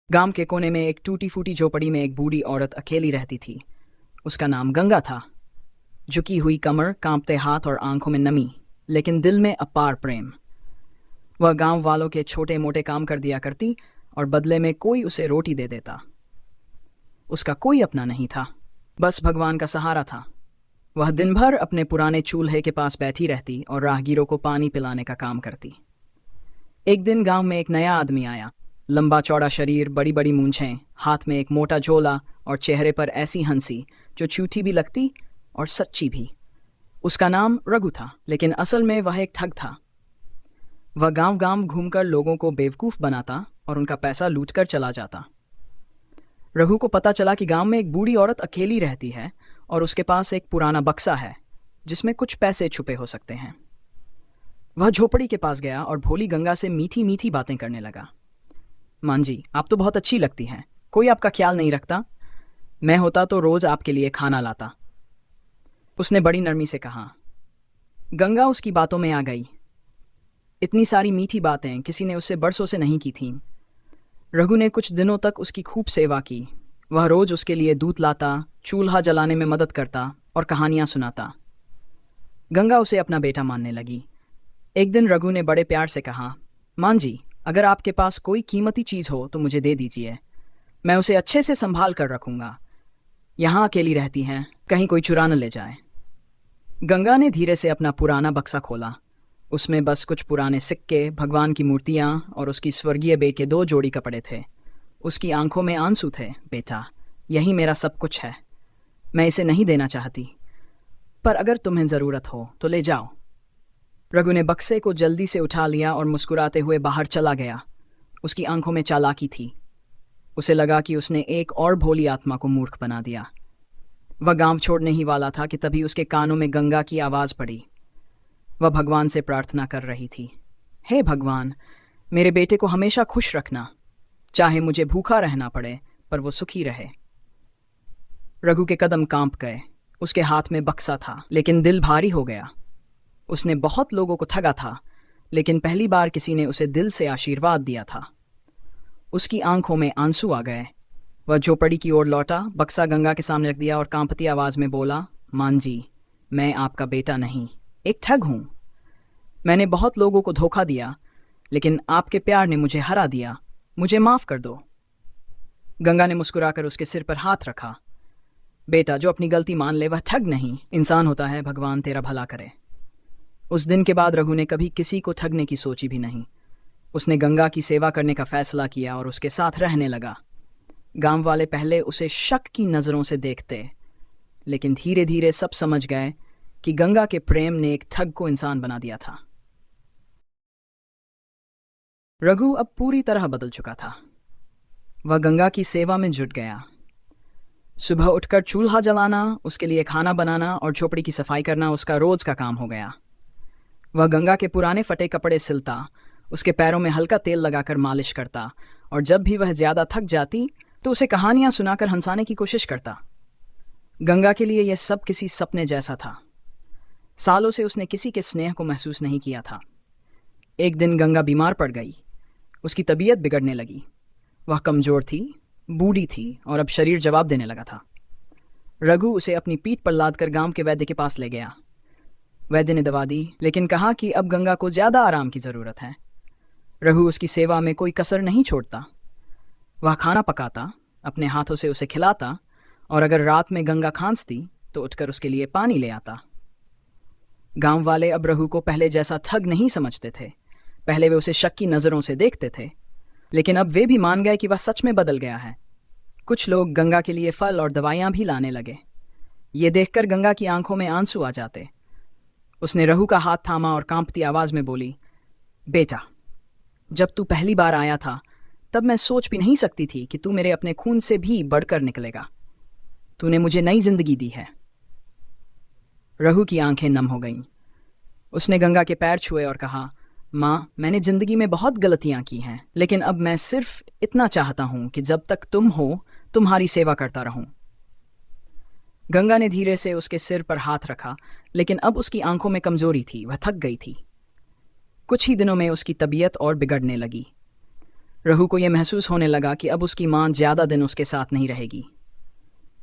गांव के कोने में एक टूटी फूटी झोपड़ी में एक बूढ़ी औरत अकेली रहती थी। उसका नाम गंगा था। झुकी हुई कमर, कांपते हाथ और आंखों में नमी, लेकिन दिल में अपार प्रेम। वह गांव वालों के छोटे मोटे काम कर दिया करती और बदले में कोई उसे रोटी दे देता। उसका कोई अपना नहीं था, बस भगवान का सहारा था। वह दिन भर अपने पुराने चूल्हे के पास बैठी रहती और राहगीरों को पानी पिलाने का काम करती। एक दिन गांव में एक नया आदमी आया। लंबा चौड़ा शरीर, बड़ी बड़ी मूंछें, हाथ में एक मोटा झोला और चेहरे पर ऐसी हंसी जो झूठी भी लगती और सच्ची भी। उसका नाम रघु था, लेकिन असल में वह एक ठग था। वह गांव गांव घूमकर लोगों को बेवकूफ बनाता और उनका पैसा लूटकर चला जाता। रघु को पता चला कि गांव में एक बूढ़ी औरत अकेली रहती है और उसके पास एक पुराना बक्सा है जिसमें कुछ पैसे छुपे हो सकते हैं। वह झोपड़ी के पास गया और भोली गंगा से मीठी मीठी बातें करने लगा। मां जी, आप तो बहुत अच्छी लगती हैं। कोई आपका ख्याल नहीं रखता। मैं होता तो रोज आपके लिए खाना लाता, उसने बड़ी नरमी से कहा। गंगा उसकी बातों में आ गई। इतनी सारी मीठी बातें किसी ने उससे बरसों से नहीं की थीं। रघु ने कुछ दिनों तक उसकी खूब सेवा की। वह रोज उसके लिए दूध लाता, चूल्हा जलाने में मदद करता और कहानियां सुनाता। गंगा उसे अपना बेटा मानने लगी। एक दिन रघु ने बड़े प्यार से कहा, मां जी, अगर आपके पास कोई कीमती चीज हो तो मुझे दे दीजिए। मैं उसे अच्छे से संभाल कर रखूंगा। यहां अकेली रहती हैं, कहीं कोई चुरा न ले जाए। गंगा ने धीरे से अपना पुराना बक्सा खोला। उसमें बस कुछ पुराने सिक्के, भगवान की मूर्तियां और उसकी स्वर्गीय बेटे के 2 जोड़ी कपड़े थे। उसकी आंखों में आंसू थे। बेटा, यही मेरा सब कुछ है। मैं इसे नहीं देना चाहती, पर अगर तुम्हें जरूरत हो तो ले जाओ। रघु ने बक्से को जल्दी से उठा लिया और मुस्कुराते हुए बाहर चला गया। उसकी आंखों में चालाकी थी। उसे लगा कि उसने एक और भोली आत्मा को मूर्ख बना दिया। वह गांव छोड़ने ही वाला था कि तभी उसके कानों में गंगा की आवाज पड़ी। वह भगवान से प्रार्थना कर रही थी, हे भगवान, मेरे बेटे को हमेशा खुश रखना। चाहे मुझे भूखा रहना पड़े, पर वो सुखी रहे। रघु के कदम कांप गए। उसके हाथ में बक्सा था, लेकिन दिल भारी हो गया। उसने बहुत लोगों को ठगा था, लेकिन पहली बार किसी ने उसे दिल से आशीर्वाद दिया था। उसकी आंखों में आंसू आ गए। वह झोपड़ी की ओर लौटा, बक्सा गंगा के सामने रख दिया और कांपती आवाज में बोला, मां जी, मैं आपका बेटा नहीं, एक ठग हूं। मैंने बहुत लोगों को धोखा दिया, लेकिन आपके प्यार ने मुझे हरा दिया। मुझे माफ कर दो। गंगा ने मुस्कुराकर उसके सिर पर हाथ रखा। बेटा, जो अपनी गलती मान ले वह ठग नहीं, इंसान होता है। भगवान तेरा भला करे। उस दिन के बाद रघु ने कभी किसी को ठगने की सोची भी नहीं। उसने गंगा की सेवा करने का फैसला किया और उसके साथ रहने लगा। गांव वाले पहले उसे शक की नजरों से देखते, लेकिन धीरे धीरे सब समझ गए कि गंगा के प्रेम ने एक ठग को इंसान बना दिया था। रघु अब पूरी तरह बदल चुका था। वह गंगा की सेवा में जुट गया। सुबह उठकर चूल्हा जलाना, उसके लिए खाना बनाना और झोपड़ी की सफाई करना उसका रोज का काम हो गया। वह गंगा के पुराने फटे कपड़े सिलता, उसके पैरों में हल्का तेल लगाकर मालिश करता और जब भी वह ज्यादा थक जाती तो उसे कहानियां सुनाकर हंसाने की कोशिश करता। गंगा के लिए यह सब किसी सपने जैसा था। सालों से उसने किसी के स्नेह को महसूस नहीं किया था। एक दिन गंगा बीमार पड़ गई। उसकी तबीयत बिगड़ने लगी। वह कमजोर थी, बूढ़ी थी और अब शरीर जवाब देने लगा था। रघु उसे अपनी पीठ पर लादकर गांव के वैद्य के पास ले गया। वैद्य ने दवा दी, लेकिन कहा कि अब गंगा को ज्यादा आराम की जरूरत है। रघु उसकी सेवा में कोई कसर नहीं छोड़ता। वह खाना पकाता, अपने हाथों से उसे खिलाता और अगर रात में गंगा खांसती तो उठकर उसके लिए पानी ले आता। गांव वाले अब रघु को पहले जैसा ठग नहीं समझते थे। पहले वे उसे शक की नजरों से देखते थे, लेकिन अब वे भी मान गए कि वह सच में बदल गया है। कुछ लोग गंगा के लिए फल और दवाइयां भी लाने लगे। ये देखकर गंगा की आंखों में आंसू आ जाते। उसने रघु का हाथ थामा और कांपती आवाज में बोली, बेटा, जब तू पहली बार आया था तब मैं सोच भी नहीं सकती थी कि तू मेरे अपने खून से भी बढ़कर निकलेगा। तूने मुझे नई जिंदगी दी है। रघु की आंखें नम हो गईं। उसने गंगा के पैर छुए और कहा, मां, मैंने जिंदगी में बहुत गलतियां की हैं, लेकिन अब मैं सिर्फ इतना चाहता हूं कि जब तक तुम हो तुम्हारी सेवा करता रहूं। गंगा ने धीरे से उसके सिर पर हाथ रखा, लेकिन अब उसकी आंखों में कमजोरी थी। वह थक गई थी। कुछ ही दिनों में उसकी तबीयत और बिगड़ने लगी। रघु को यह महसूस होने लगा कि अब उसकी माँ ज्यादा दिन उसके साथ नहीं रहेगी।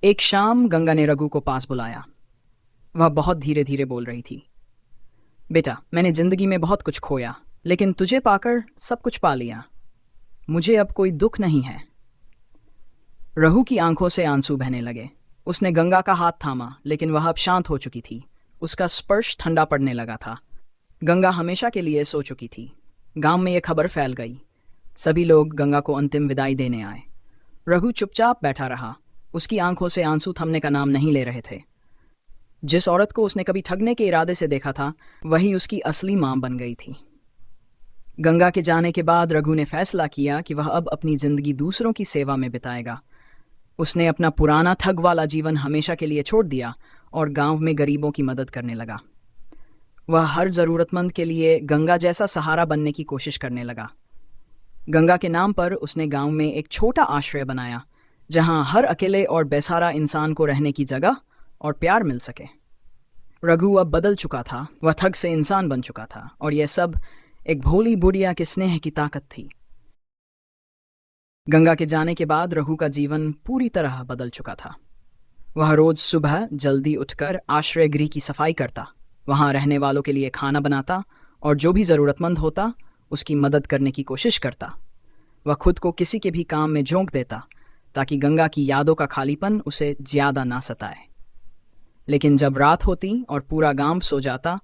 एक शाम गंगा ने रघु को पास बुलाया। वह बहुत धीरे धीरे बोल रही थी, बेटा, मैंने जिंदगी में बहुत कुछ खोया, लेकिन तुझे पाकर सब कुछ पा लिया। मुझे अब कोई दुख नहीं है। रघु की आंखों से आंसू बहने लगे। उसने गंगा का हाथ थामा, लेकिन वह अब शांत हो चुकी थी। उसका स्पर्श ठंडा पड़ने लगा था। गंगा हमेशा के लिए सो चुकी थी। गांव में यह खबर फैल गई। सभी लोग गंगा को अंतिम विदाई देने आए। रघु चुपचाप बैठा रहा। उसकी आंखों से आंसू थमने का नाम नहीं ले रहे थे। जिस औरत को उसने कभी ठगने के इरादे से देखा था, वही उसकी असली मां बन गई थी। गंगा के जाने के बाद रघु ने फैसला किया कि वह अब अपनी जिंदगी दूसरों की सेवा में बिताएगा। उसने अपना पुराना ठग वाला जीवन हमेशा के लिए छोड़ दिया और गांव में गरीबों की मदद करने लगा। वह हर जरूरतमंद के लिए गंगा जैसा सहारा बनने की कोशिश करने लगा। गंगा के नाम पर उसने गांव में एक छोटा आश्रय बनाया, जहां हर अकेले और बेसहारा इंसान को रहने की जगह और प्यार मिल सके। रघु अब बदल चुका था। वह ठग से इंसान बन चुका था, और यह सब एक भोली बुढ़िया के स्नेह की ताकत थी। गंगा के जाने के बाद रघु का जीवन पूरी तरह बदल चुका था। वह रोज सुबह जल्दी उठकर आश्रय गृह की सफाई करता, वहां रहने वालों के लिए खाना बनाता और जो भी जरूरतमंद होता उसकी मदद करने की कोशिश करता। वह खुद को किसी के भी काम में झोंक देता, ताकि गंगा की यादों का खालीपन उसे ज्यादा ना सताए। लेकिन जब रात होती और पूरा गांव सो जाता,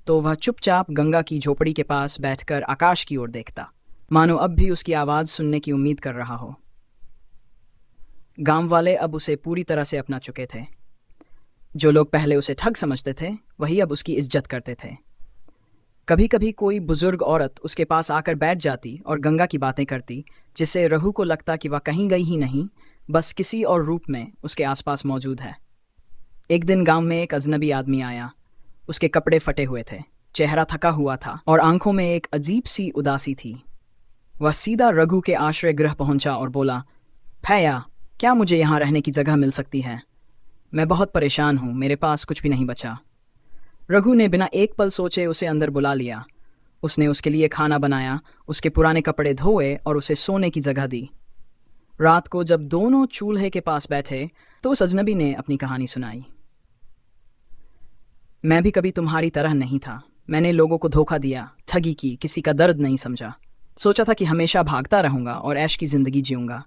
तो वह चुपचाप गंगा की झोपड़ी के पास बैठकर आकाश की ओर देखता, मानो अब भी उसकी आवाज सुनने की उम्मीद कर रहा हो। गांव वाले अब उसे पूरी तरह से अपना चुके थे। जो लोग पहले उसे ठग समझते थे, वही अब उसकी इज्जत करते थे। कभी कभी कोई बुजुर्ग औरत उसके पास आकर बैठ जाती और गंगा की बातें करती, जिससे रघु को लगता कि वह कहीं गई ही नहीं, बस किसी और रूप में उसके आसपास मौजूद है। एक दिन गांव में एक अजनबी आदमी आया। उसके कपड़े फटे हुए थे, चेहरा थका हुआ था और आंखों में एक अजीब सी उदासी थी। वह सीधा रघु के आश्रय गृह पहुंचा और बोला, भैया, क्या मुझे यहाँ रहने की जगह मिल सकती है? मैं बहुत परेशान हूँ, मेरे पास कुछ भी नहीं बचा। रघु ने बिना एक पल सोचे उसे अंदर बुला लिया। उसने उसके लिए खाना बनाया, उसके पुराने कपड़े धोए और उसे सोने की जगह दी। रात को जब दोनों चूल्हे के पास बैठे, तो उस अजनबी ने अपनी कहानी सुनाई। मैं भी कभी तुम्हारी तरह नहीं था। मैंने लोगों को धोखा दिया, ठगी की, किसी का दर्द नहीं समझा। सोचा था कि हमेशा भागता रहूंगा और ऐश की जिंदगी जीऊंगा।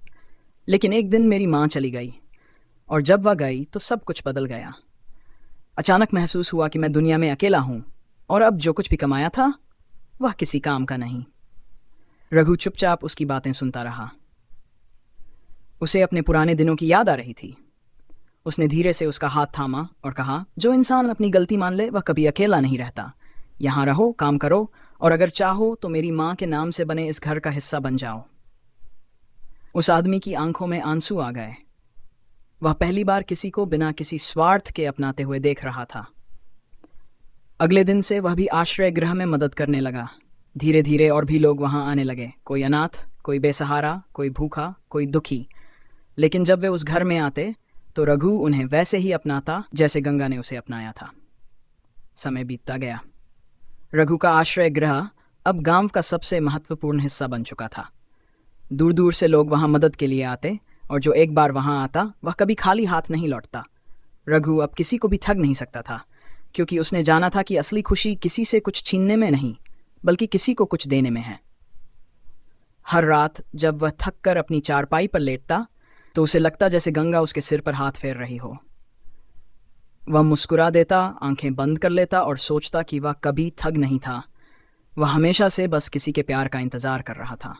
लेकिन एक दिन मेरी माँ चली गई, और जब वह गई तो सब कुछ बदल गया। अचानक महसूस हुआ कि मैं दुनिया में अकेला हूं, और अब जो कुछ भी कमाया था वह किसी काम का नहीं। रघु चुपचाप उसकी बातें सुनता रहा। उसे अपने पुराने दिनों की याद आ रही थी। उसने धीरे से उसका हाथ थामा और कहा, जो इंसान अपनी गलती मान ले वह कभी अकेला नहीं रहता। यहाँ रहो, काम करो, और अगर चाहो तो मेरी माँ के नाम से बने इस घर का हिस्सा बन जाओ। उस आदमी की आंखों में आंसू आ गए। वह पहली बार किसी को बिना किसी स्वार्थ के अपनाते हुए देख रहा था। अगले दिन से वह भी आश्रय गृह में मदद करने लगा। धीरे धीरे और भी लोग वहां आने लगे, कोई अनाथ, कोई बेसहारा, कोई भूखा, कोई दुखी। लेकिन जब वे उस घर में आते तो रघु उन्हें वैसे ही अपनाता जैसे गंगा ने उसे अपनाया था। समय बीतता गया। रघु का आश्रय गृह अब गांव का सबसे महत्वपूर्ण हिस्सा बन चुका था। दूर दूर से लोग वहां मदद के लिए आते, और जो एक बार वहां आता वह कभी खाली हाथ नहीं लौटता। रघु अब किसी को भी ठग नहीं सकता था, क्योंकि उसने जाना था कि असली खुशी किसी से कुछ छीनने में नहीं, बल्कि किसी को कुछ देने में है। हर रात जब वह थक कर अपनी चारपाई पर लेटता, तो उसे लगता जैसे गंगा उसके सिर पर हाथ फेर रही हो। वह मुस्कुरा देता, आंखें बंद कर लेता और सोचता कि वह कभी ठग नहीं था। वह हमेशा से बस किसी के प्यार का इंतजार कर रहा था।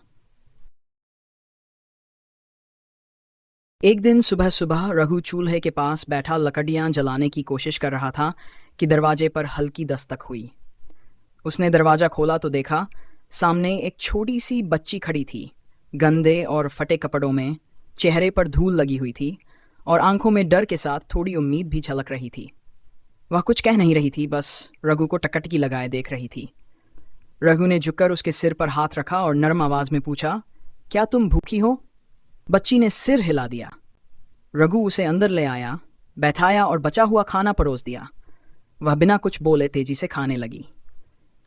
एक दिन सुबह सुबह रघु चूल्हे के पास बैठा लकड़ियां जलाने की कोशिश कर रहा था कि दरवाजे पर हल्की दस्तक हुई। उसने दरवाजा खोला तो देखा, सामने एक छोटी सी बच्ची खड़ी थी। गंदे और फटे कपड़ों में, चेहरे पर धूल लगी हुई थी और आंखों में डर के साथ थोड़ी उम्मीद भी झलक रही थी। वह कुछ कह नहीं रही थी, बस रघु को टकटकी लगाए देख रही थी। रघु ने झुककर उसके सिर पर हाथ रखा और नरम आवाज में पूछा, क्या तुम भूखी हो? बच्ची ने सिर हिला दिया। रघु उसे अंदर ले आया, बैठाया और बचा हुआ खाना परोस दिया। वह बिना कुछ बोले तेजी से खाने लगी।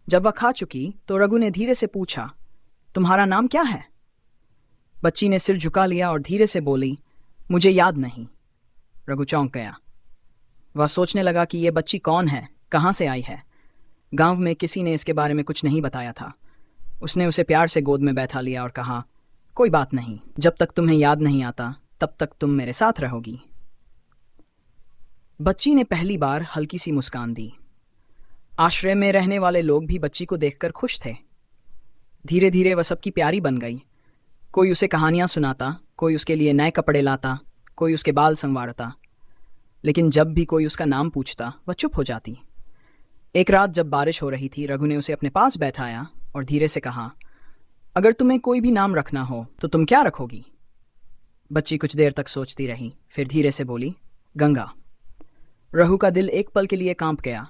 जब वह खा चुकी तो रघु ने धीरे से पूछा, तुम्हारा नाम क्या है? बच्ची ने सिर झुका लिया और धीरे से बोली, मुझे याद नहीं। रघु चौंक गया। वह सोचने लगा कि यह बच्ची कौन है, कहाँ से आई है। गांव में किसी ने इसके बारे में कुछ नहीं बताया था। उसने उसे प्यार से गोद में बैठा लिया और कहा, कोई बात नहीं, जब तक तुम्हें याद नहीं आता तब तक तुम मेरे साथ रहोगी। बच्ची ने पहली बार हल्की सी मुस्कान दी। आश्रय में रहने वाले लोग भी बच्ची को देखकर खुश थे। धीरे धीरे वह सबकी प्यारी बन गई। कोई उसे कहानियां सुनाता, कोई उसके लिए नए कपड़े लाता, कोई उसके बाल संवारता, लेकिन जब भी कोई उसका नाम पूछता वह चुप हो जाती। एक रात जब बारिश हो रही थी, रघु ने उसे अपने पास बैठाया और धीरे से कहा, अगर तुम्हें कोई भी नाम रखना हो तो तुम क्या रखोगी? बच्ची कुछ देर तक सोचती रही, फिर धीरे से बोली, गंगा। रघु का दिल एक पल के लिए कांप गया।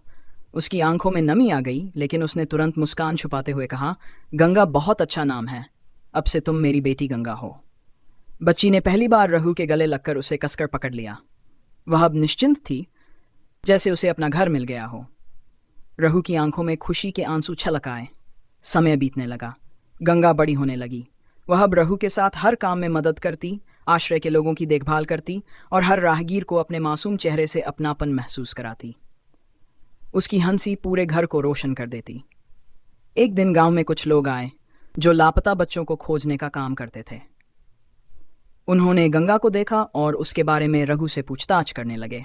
उसकी आंखों में नमी आ गई, लेकिन उसने तुरंत मुस्कान छुपाते हुए कहा, गंगा बहुत अच्छा नाम है, अब से तुम मेरी बेटी गंगा हो। बच्ची ने पहली बार रघु के गले लगकर उसे कसकर पकड़ लिया। वह अब निश्चिंत थी, जैसे उसे अपना घर मिल गया हो। रघु की आंखों में खुशी के आंसू छलक आए। समय बीतने लगा। गंगा बड़ी होने लगी। वह अब रघु के साथ हर काम में मदद करती, आश्रय के लोगों की देखभाल करती और हर राहगीर को अपने मासूम चेहरे से अपनापन महसूस कराती। उसकी हंसी पूरे घर को रोशन कर देती। एक दिन गांव में कुछ लोग आए जो लापता बच्चों को खोजने का काम करते थे। उन्होंने गंगा को देखा और उसके बारे में रघु से पूछताछ करने लगे।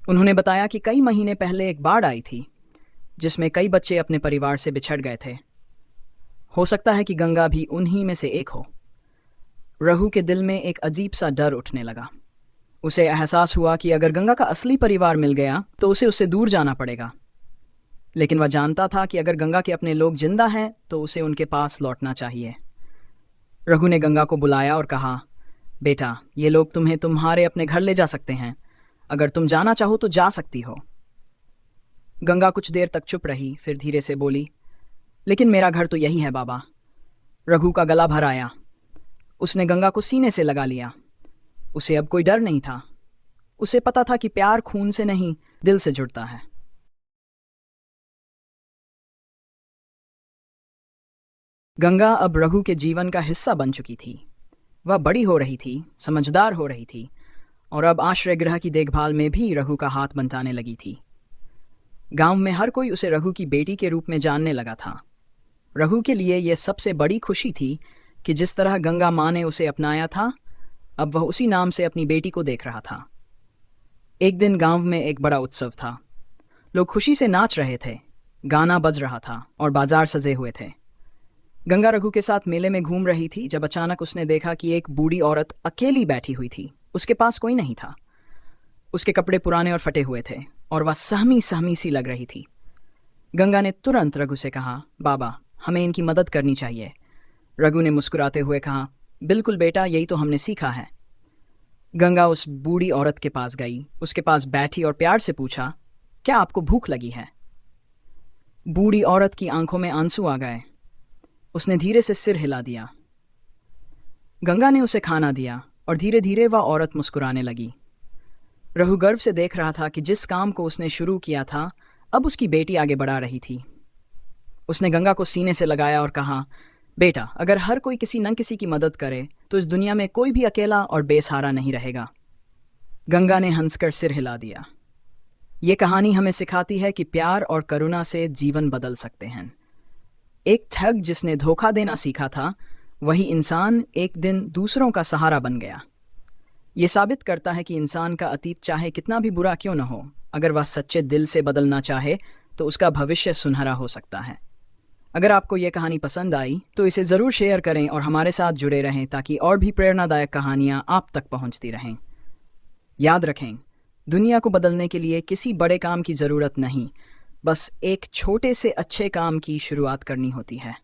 उन्होंने बताया कि कई महीने पहले एक बाढ़ आई थी जिसमें कई बच्चे अपने परिवार से बिछड़ गए थे। हो सकता है कि गंगा भी उन्हीं में से एक हो। रघु के दिल में एक अजीब सा डर उठने लगा। उसे एहसास हुआ कि अगर गंगा का असली परिवार मिल गया तो उसे उससे दूर जाना पड़ेगा। लेकिन वह जानता था कि अगर गंगा के अपने लोग जिंदा हैं तो उसे उनके पास लौटना चाहिए। रघु ने गंगा को बुलाया और कहा, बेटा, ये लोग तुम्हें तुम्हारे अपने घर ले जा सकते हैं। अगर तुम जाना चाहो तो जा सकती हो। गंगा कुछ देर तक चुप रही, फिर धीरे से बोली, लेकिन मेरा घर तो यही है बाबा। रघु का गला भर आया। उसने गंगा को सीने से लगा लिया। उसे अब कोई डर नहीं था। उसे पता था कि प्यार खून से नहीं, दिल से जुड़ता है। गंगा अब रघु के जीवन का हिस्सा बन चुकी थी। वह बड़ी हो रही थी, समझदार हो रही थी और अब आश्रय गृह की देखभाल में भी रघु का हाथ बंटाने लगी थी। गांव में हर कोई उसे रघु की बेटी के रूप में जानने लगा था। रघु के लिए यह सबसे बड़ी खुशी थी कि जिस तरह गंगा माँ ने उसे अपनाया था, अब वह उसी नाम से अपनी बेटी को देख रहा था। एक दिन गांव में एक बड़ा उत्सव था। लोग खुशी से नाच रहे थे, गाना बज रहा था और बाजार सजे हुए थे। गंगा रघु के साथ मेले में घूम रही थी जब अचानक उसने देखा कि एक बूढ़ी औरत अकेली बैठी हुई थी। उसके पास कोई नहीं था। उसके कपड़े पुराने और फटे हुए थे और वह सहमी सहमी सी लग रही थी। गंगा ने तुरंत रघु से कहा, बाबा, हमें इनकी मदद करनी चाहिए। रघु ने मुस्कुराते हुए कहा, बिल्कुल बेटा, यही तो हमने सीखा है। गंगा उस बूढ़ी औरत के पास गई, उसके पास बैठी और प्यार से पूछा, क्या आपको भूख लगी है? बूढ़ी औरत की आंखों में आंसू आ गए। उसने धीरे से सिर हिला दिया। गंगा ने उसे खाना दिया और धीरे धीरे वह औरत मुस्कुराने लगी। रघु गर्व से देख रहा था कि जिस काम को उसने शुरू किया था, अब उसकी बेटी आगे बढ़ा रही थी। उसने गंगा को सीने से लगाया और कहा, बेटा, अगर हर कोई किसी न किसी की मदद करे तो इस दुनिया में कोई भी अकेला और बेसहारा नहीं रहेगा। गंगा ने हंसकर सिर हिला दिया। ये कहानी हमें सिखाती है कि प्यार और करुणा से जीवन बदल सकते हैं। एक ठग जिसने धोखा देना सीखा था, वही इंसान एक दिन दूसरों का सहारा बन गया। ये साबित करता है कि इंसान का अतीत चाहे कितना भी बुरा क्यों न हो, अगर वह सच्चे दिल से बदलना चाहे तो उसका भविष्य सुनहरा हो सकता है। अगर आपको ये कहानी पसंद आई तो इसे ज़रूर शेयर करें और हमारे साथ जुड़े रहें ताकि और भी प्रेरणादायक कहानियाँ आप तक पहुँचती रहें। याद रखें, दुनिया को बदलने के लिए किसी बड़े काम की ज़रूरत नहीं, बस एक छोटे से अच्छे काम की शुरुआत करनी होती है।